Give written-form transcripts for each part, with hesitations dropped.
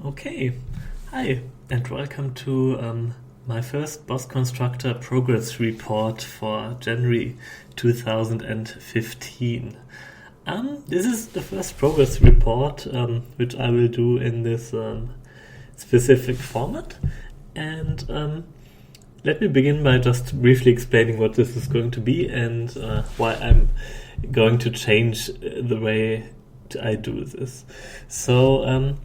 Okay, hi, and welcome to my first Boss Constructor progress report for January 2015. This is the first progress report which I will do in this specific format, and let me begin by just briefly explaining what this is going to be and why I'm going to change the way I do this. So,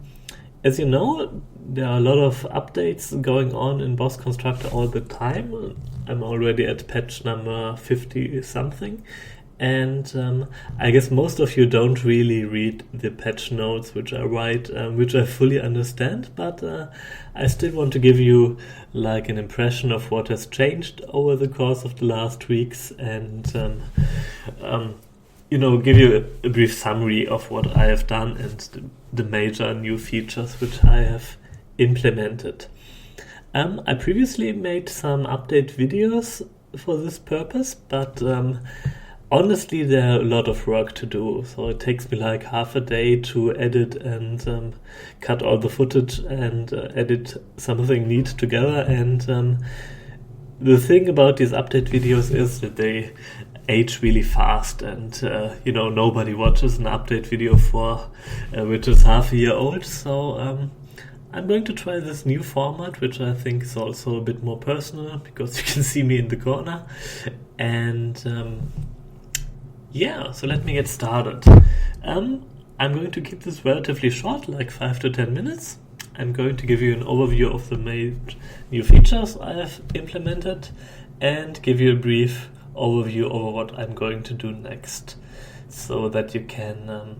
as you know, there are a lot of updates going on in Boss Constructor all the time. I'm already at patch number 50 something, and I guess most of you don't really read the patch notes which I write, which I fully understand, but I still want to give you like an impression of what has changed over the course of the last weeks, and give you a brief summary of what I have done and the major new features which I have implemented. I previously made some update videos for this purpose, but honestly there are a lot of work to do, so it takes me like half a day to edit and cut all the footage and edit something neat together, and the thing about these update videos is that they age really fast, and nobody watches an update video for which is half a year old. So I'm going to try this new format, which I think is also a bit more personal because you can see me in the corner. And so let me get started. I'm going to keep this relatively short, like 5 to 10 minutes. I'm going to give you an overview of the main new features I have implemented and give you a brief overview over what I'm going to do next, so that you can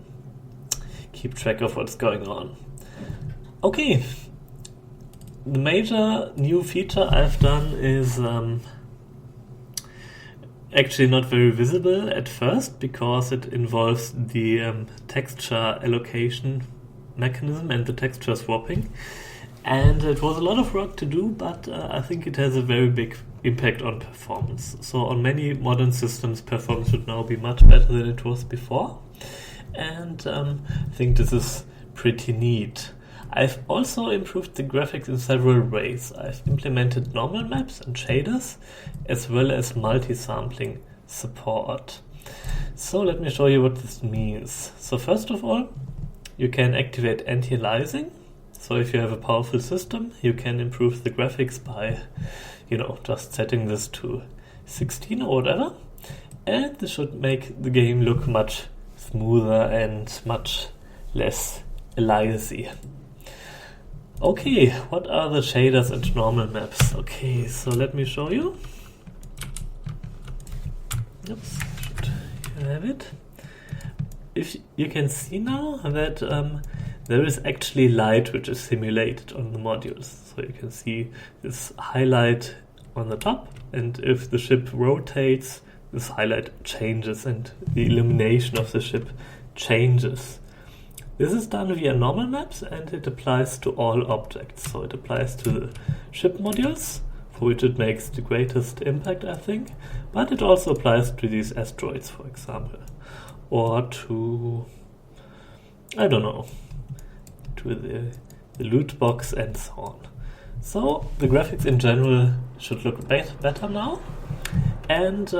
keep track of what's going on. Okay, the major new feature I've done is actually not very visible at first because it involves the texture allocation mechanism and the texture swapping, and it was a lot of work to do, but I think it has a very big impact on performance. So on many modern systems, performance should now be much better than it was before, and I think this is pretty neat. I've also improved the graphics in several ways. I've implemented normal maps and shaders, as well as multi-sampling support. So let me show you what this means. So first of all, you can activate anti-aliasing. So if you have a powerful system, you can improve the graphics by just setting this to 16 or whatever, and this should make the game look much smoother and much less aliasy. Okay, what are the shaders and normal maps? Okay, so let me show you. Oops, should have it. If you can see now that there is actually light which is simulated on the modules. So you can see this highlight on the top, and if the ship rotates, this highlight changes and the illumination of the ship changes. This is done via normal maps, and it applies to all objects. So it applies to the ship modules, for which it makes the greatest impact, I think, but it also applies to these asteroids, for example, or to, to the loot box and so on. So the graphics in general should look better now, and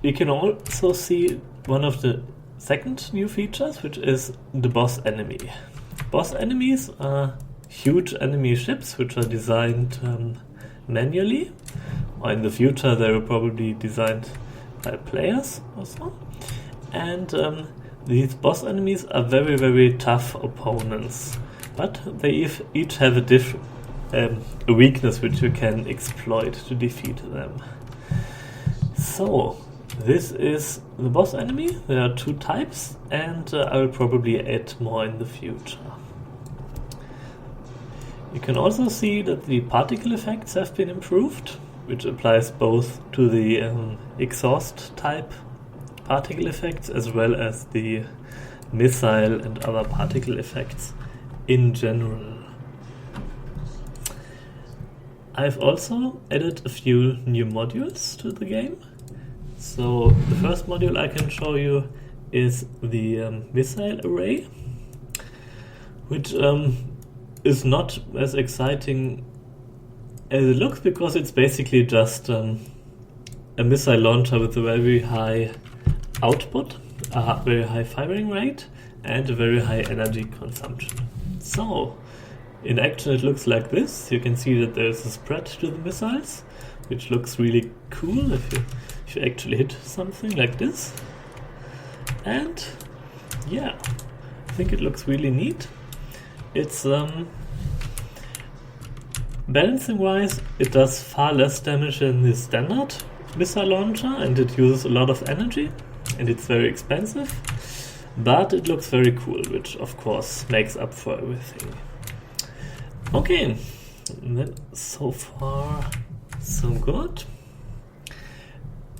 we can also see one of the second new features, which is the boss enemy. Boss enemies are huge enemy ships which are designed manually, or in the future they will probably be designed by players or so. And these boss enemies are very, very tough opponents, but they each have a weakness which you can exploit to defeat them. So this is the boss enemy. There are two types, and I will probably add more in the future. You can also see that the particle effects have been improved, which applies both to the exhaust type particle effects as well as the missile and other particle effects in general. I've also added a few new modules to the game. So the first module I can show you is the missile array, which is not as exciting as it looks, because it's basically just a missile launcher with a very high output, a very high firing rate, and a very high energy consumption. So, in action it looks like this. You can see that there's a spread to the missiles, which looks really cool if you actually hit something like this. And yeah, I think it looks really neat. It's balancing wise, it does far less damage than the standard missile launcher, and it uses a lot of energy, and it's very expensive, but it looks very cool, which of course makes up for everything. Okay, so far so good.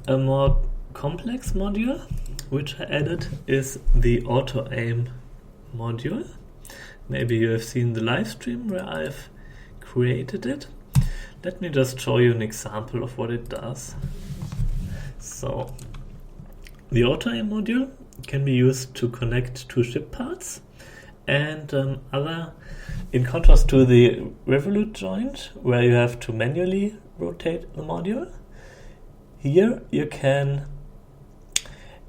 A more complex module which I added is the auto aim module. Maybe you have seen the live stream where I've created it. Let me just show you an example of what it does. So the auto aim module can be used to connect two ship parts, and in contrast to the revolute joint where you have to manually rotate the module, here you can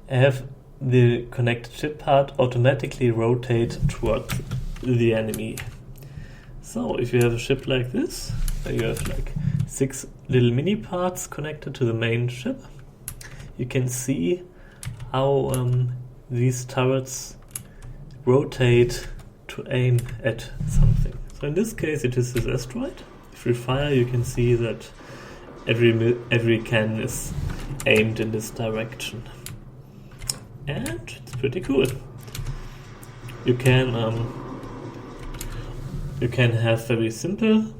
have the connected ship part automatically rotate towards the enemy. So if you have a ship like this, where you have like 6 little mini parts connected to the main ship, you can see how these turrets rotate to aim at something. So in this case it is this asteroid. If you fire, you can see that every cannon is aimed in this direction. And it's pretty cool. You can have very simple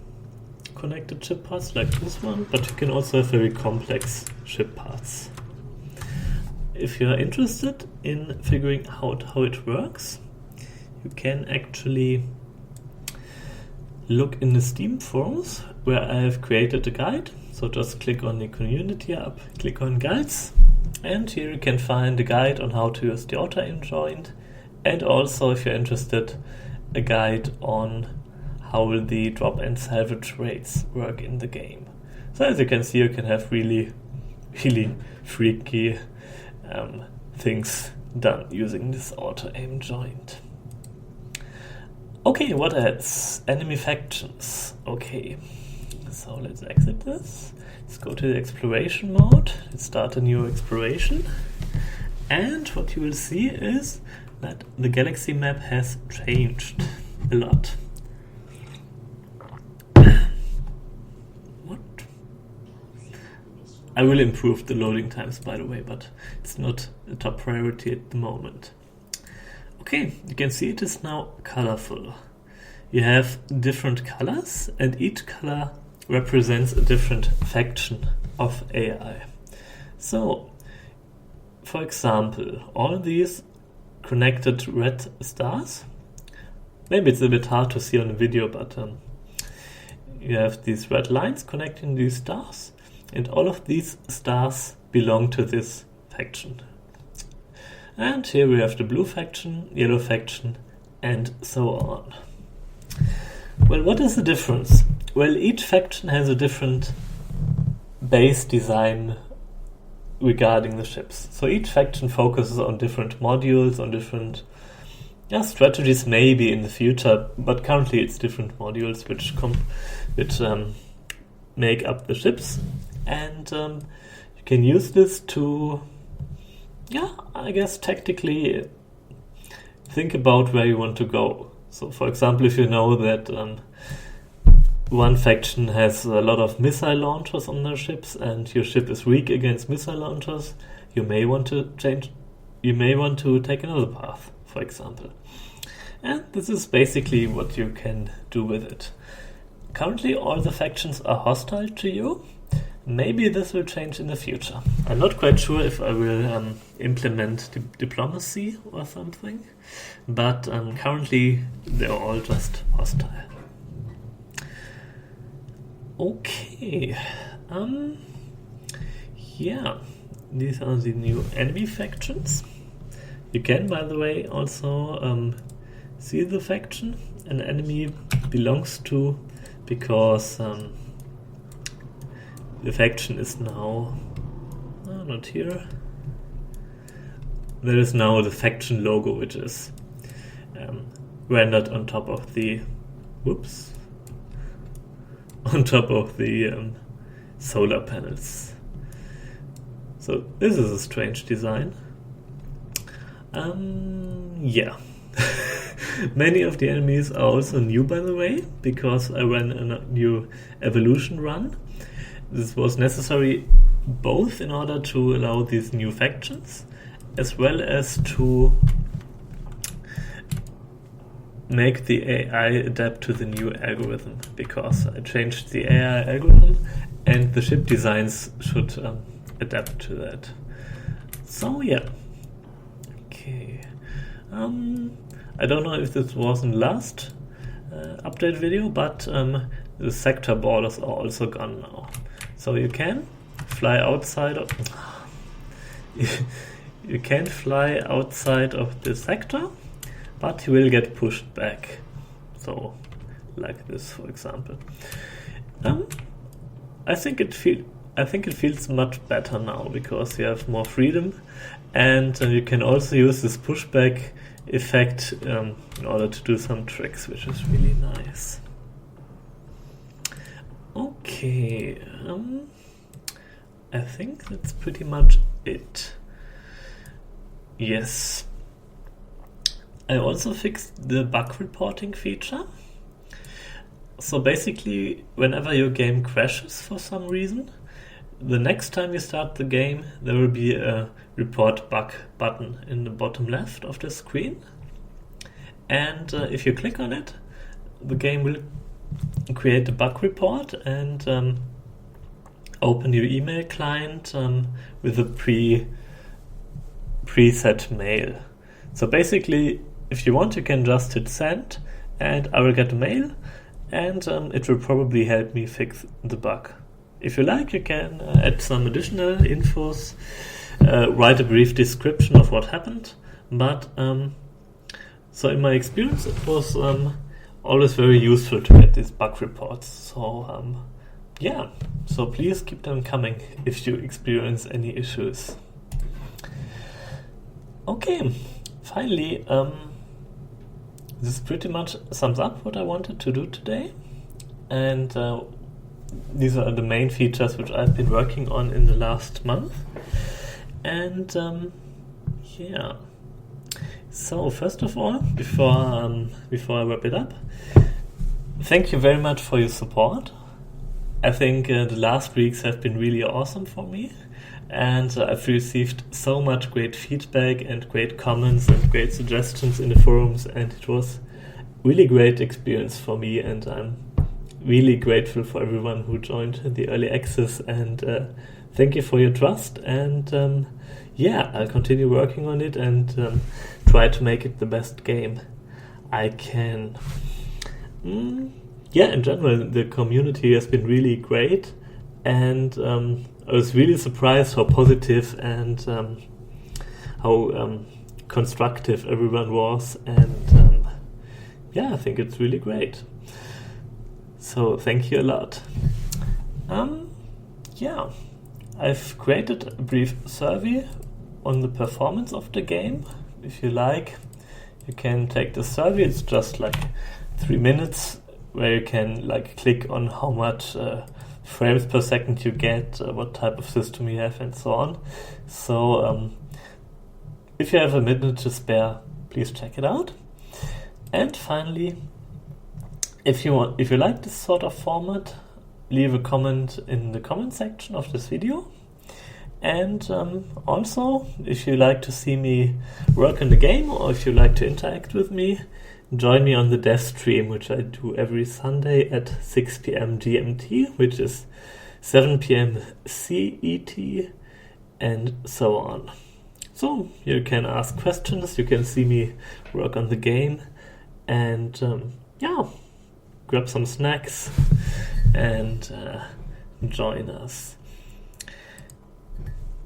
connected ship parts like this one, but you can also have very complex ship parts. If you are interested in figuring out how it works, you can actually look in the Steam forums where I have created a guide. So just click on the community tab, click on guides, and here you can find a guide on how to use the auto aim joint, and also, if you're interested, a guide on how the drop and salvage rates work in the game. So as you can see, you can have really, really freaky things done using this auto aim joint. Okay, what else? Enemy factions. Okay, so let's exit this. Let's go to the exploration mode. Let's start a new exploration. And what you will see is that the galaxy map has changed a lot. What? I will improve the loading times, by the way, but it's not a top priority at the moment. Okay, you can see it is now colorful. You have different colors, and each color represents a different faction of AI. So, for example, all these connected red stars, maybe it's a bit hard to see on the video, but you have these red lines connecting these stars, and all of these stars belong to this faction. And here we have the blue faction, yellow faction, and so on. Well, what is the difference? Well, each faction has a different base design regarding the ships. So each faction focuses on different modules, on different strategies maybe in the future, but currently it's different modules which make up the ships. And you can use this to, I guess tactically think about where you want to go. So for example, if you know that one faction has a lot of missile launchers on their ships and your ship is weak against missile launchers, you may want to take another path, for example. And this is basically what you can do with it. Currently all the factions are hostile to you. Maybe this will change in the future. I'm not quite sure if I will implement diplomacy or something, but currently they're all just hostile. Okay, these are the new enemy factions. You can, by the way, also see the faction an enemy belongs to, because the faction is now not here. There is now the faction logo, which is rendered on top of the solar panels. So this is a strange design. Yeah. Many of the enemies are also new, by the way, because I ran a new evolution run. This was necessary both in order to allow these new factions, as well as to make the AI adapt to the new algorithm, because I changed the AI algorithm and the ship designs should adapt to that. So yeah. Okay. I don't know if this was in last update video, but the sector borders are also gone now. So you can fly outside of you can fly outside of the sector, but you will get pushed back. So like this, for example. I think it feels much better now, because you have more freedom, and you can also use this pushback effect in order to do some tricks, which is really nice. Okay, I think that's pretty much it. Yes. I also fixed the bug reporting feature. So basically, whenever your game crashes for some reason, the next time you start the game, there will be a report bug button in the bottom left of the screen. And if you click on it, the game will create a bug report and open your email client with a preset mail. So basically, if you want, you can just hit send and I will get a mail, and it will probably help me fix the bug. If you like, you can add some additional infos, write a brief description of what happened, but so in my experience it was always very useful to get these bug reports. So yeah, so please keep them coming if you experience any issues. Okay, finally, this pretty much sums up what I wanted to do today, and these are the main features which I've been working on in the last month. And yeah, so first of all, before I wrap it up, thank you very much for your support. I think the last weeks have been really awesome for me, and I've received so much great feedback and great comments and great suggestions in the forums, and it was really great experience for me, and I'm really grateful for everyone who joined the early access, and thank you for your trust. And yeah, I'll continue working on it and try to make it the best game I can. Yeah, in general, the community has been really great, and I was really surprised how positive and how constructive everyone was, and yeah, I think it's really great. So thank you a lot. Yeah, I've created a brief survey on the performance of the game. If you like, you can take the survey. It's just like 3 minutes, where you can like click on how much frames per second you get, what type of system you have, and so on. So if you have a minute to spare, please check it out. And finally, if you like this sort of format, leave a comment in the comment section of this video. And also, if you like to see me work in the game, or if you like to interact with me, join me on the dev stream, which I do every Sunday at 6 p.m. GMT, which is 7 p.m. CET, and so on. So you can ask questions, you can see me work on the game, and yeah, grab some snacks and join us.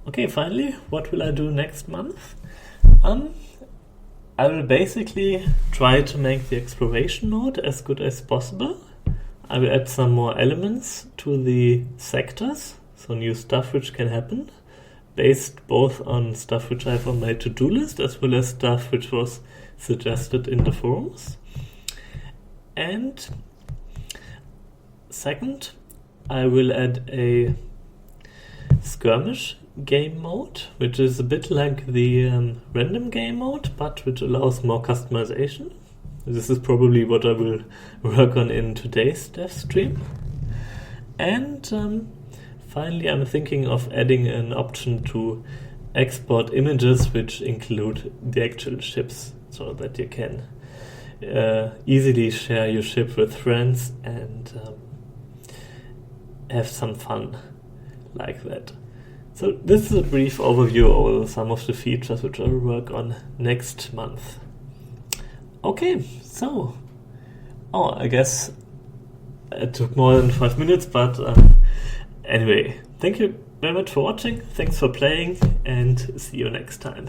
Okay, finally, what will I do next month? I will basically try to make the exploration node as good as possible. I will add some more elements to the sectors, so new stuff which can happen, based both on stuff which I have on my to-do list as well as stuff which was suggested in the forums. And second, I will add a skirmish game mode, which is a bit like the random game mode, but which allows more customization. This is probably what I will work on in today's dev stream. And finally, I'm thinking of adding an option to export images which include the actual ships, so that you can easily share your ship with friends and have some fun like that. So this is a brief overview over some of the features which I will work on next month. Okay, so I guess it took more than 5 minutes, but anyway, thank you very much for watching, thanks for playing, and see you next time.